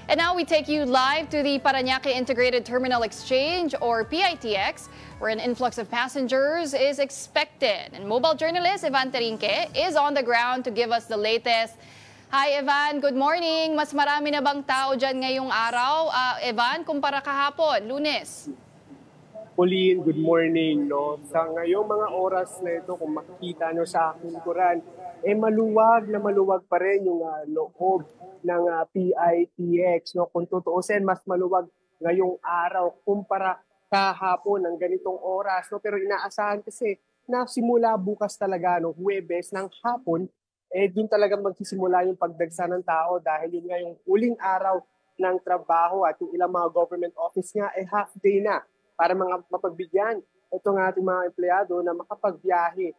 And now we take you live to the Parañaque Integrated Terminal Exchange, or PITX, where an influx of passengers is expected. And mobile journalist Evan Terinque is on the ground to give us the latest. Hi Evan, good morning. Mas marami na bang tao dyan ngayong araw? Evan, kumpara kahapon, Lunes? Pauline, good morning. No? Sa ngayong mga oras na ito, kung makikita nyo sa aking kuran, maluwag na maluwag pa rin yung loob ng PITX. No? Kung tutuusin, mas maluwag ngayong araw kumpara kahapon ng ganitong oras. No? Pero inaasahan kasi na simula bukas talaga, no, Huwebes ng hapon, dun talaga magsisimula yung pagdagsa ng tao dahil yun nga yung huling araw ng trabaho at yung ilang mga government office nga half day na para mapagbigyan itong ating mga empleyado na makapagbiyahe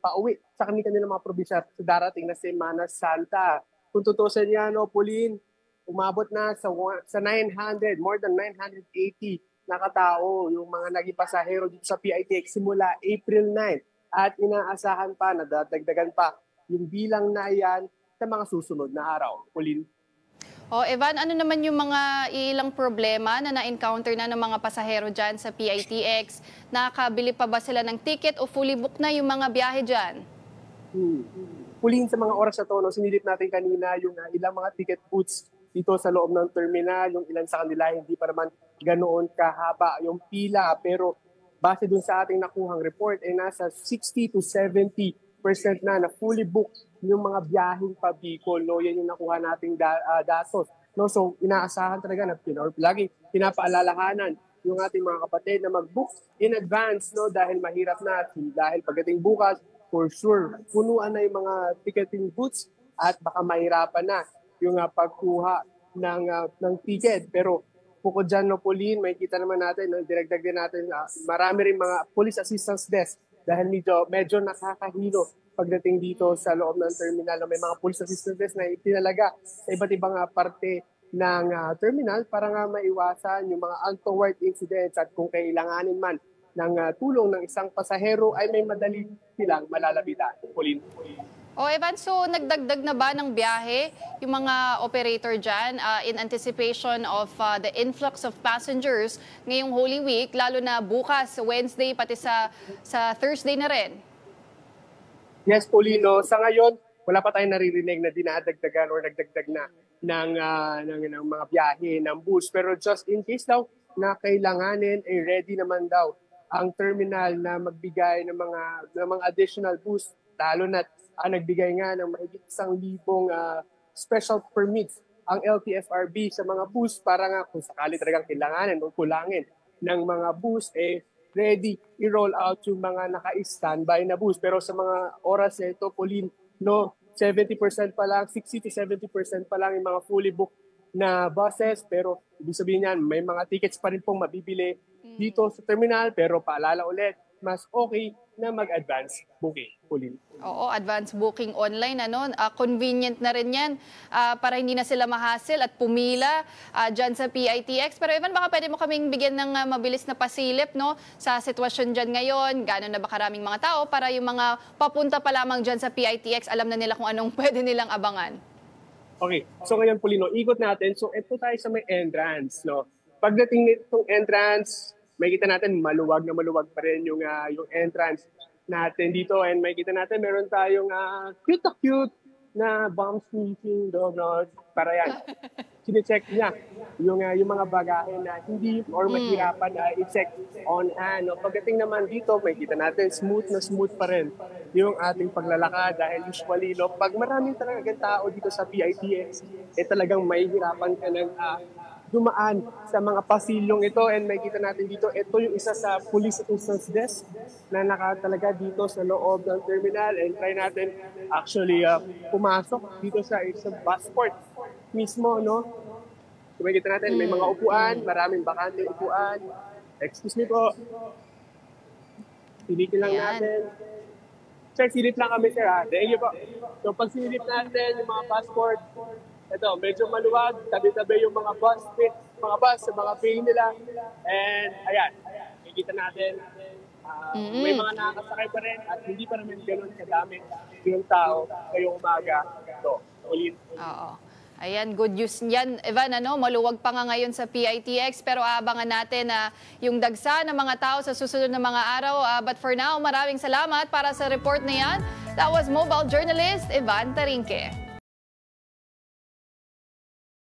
pauwi sa kanilang mga probinsya sa darating na Semana Santa. Kung tutusin niya, no, Pauline, umabot na sa more than 980 na katao yung mga naging pasahero dito sa PITX simula April 9. At inaasahan pa na dadagdagan pa yung bilang na iyan sa mga susunod na araw. Pauline. Evan, ano naman yung mga ilang problema na na-encounter na ng mga pasahero dyan sa PITX? Nakabili pa ba sila ng ticket o fully booked na yung mga biyahe dyan? Pauline, sa mga oras na to, no, sinilip natin kanina yung ilang mga ticket booths dito sa loob ng terminal. Yung ilan sa kanila hindi pa naman ganoon kahaba yung pila. Pero base dun sa ating nakuhang report, nasa 60 to 70% na fully booked yung mga biyaheng pa-Bicol. No? Yan yung nakuha nating datos. No? So inaasahan talaga na laging pinapaalalahanan yung ating mga kapatid na mag-book in advance, no? Dahil mahirap na. Dahil pagdating bukas, for sure, punuan na yung mga ticketing booths at baka mahirapan na yung pagkuha ng ticket. Pero bukod dyan, no, Pauline, may kita naman natin, no, diragdag din natin, marami rin mga police assistance desk dahil medyo nakakahilo pagdating dito sa loob ng terminal. No, may mga police assistance desk na itinalaga sa iba't ibang parte ng terminal para nga maiwasan yung mga untoward incidents at kung kailanganin man ng tulong ng isang pasahero ay may madali silang malalapitan. Pauline. Evan, so nagdagdag na ba ng biyahe yung mga operator dyan in anticipation of the influx of passengers ngayong Holy Week, lalo na bukas, Wednesday, pati sa Thursday na rin? Yes, Paulino. Sa ngayon, wala pa tayong naririnig na dinadagdagan or nagdagdag na ng mga biyahe ng bus. Pero just in case daw na kailanganin, ready naman daw ang terminal na magbigay ng mga additional bus, lalo na nagbigay nga ng mahigit 1,000 special permits ang LTFRB sa mga bus para nga kung sakali talagang kailanganin o kulangin ng mga bus, ready i-roll out yung mga naka-standby na bus. Pero sa mga oras na ito, Pauline, no, 70% pa lang, 60 to 70% pa lang yung mga fully booked na buses. Pero ibig sabihin yan, may mga tickets pa rin pong mabibili dito sa terminal. Pero paalala ulit, mas okay na mag-advance booking, Pauline. Oo, advance booking online, convenient na rin yan para hindi na sila mahassle at pumila dyan sa PITX. Pero Evan, baka pwede mo kaming bigyan ng mabilis na pasilip, no, sa sitwasyon dyan ngayon, gano'n na ba karaming mga tao para yung mga papunta pa lamang dyan sa PITX, alam na nila kung anong pwede nilang abangan. Okay, so ngayon, Paulino, ikot natin. So ito tayo sa may entrance, no. Pagdating nitong entrance, may kita natin maluwag na maluwag pa rin yung entrance natin dito, and may kita natin meron tayong cute na bomb sniffing dog, no? Para yan, sine-check niya yung mga bagahe na hindi or mahirapan i-check on hand. No? Pagdating naman dito, may kita natin smooth pa rin yung ating paglalakad dahil usually, no, pag maraming talagang tao dito sa PITX, talagang mahihirapan ka ng dumaan sa mga pasilyong ito, and may kita natin dito, ito yung isa sa police assistance desk na nakatalaga dito sa loob ng terminal, and try natin actually pumasok dito sa passport mismo, no? So may kita natin, may mga upuan, maraming bakante upuan. Excuse me po. Silipin lang natin. Sir, silip lang kami, sir. Thank you po. So pag silip natin yung mga passport, ito, medyo maluwag, tabi-tabi yung mga bus sa mga pay nila. And ayan, makikita natin, may mga nakakasakay pa rin at hindi pa naman gano'n kadami yung tao ngayong umaga. So, ulit. Oo. Ayan, good news yan. Evan, maluwag pa nga ngayon sa PITX pero abangan natin na yung dagsa ng mga tao sa susunod na mga araw. But for now, maraming salamat para sa report na yan. That was mobile journalist Evan Tarinque.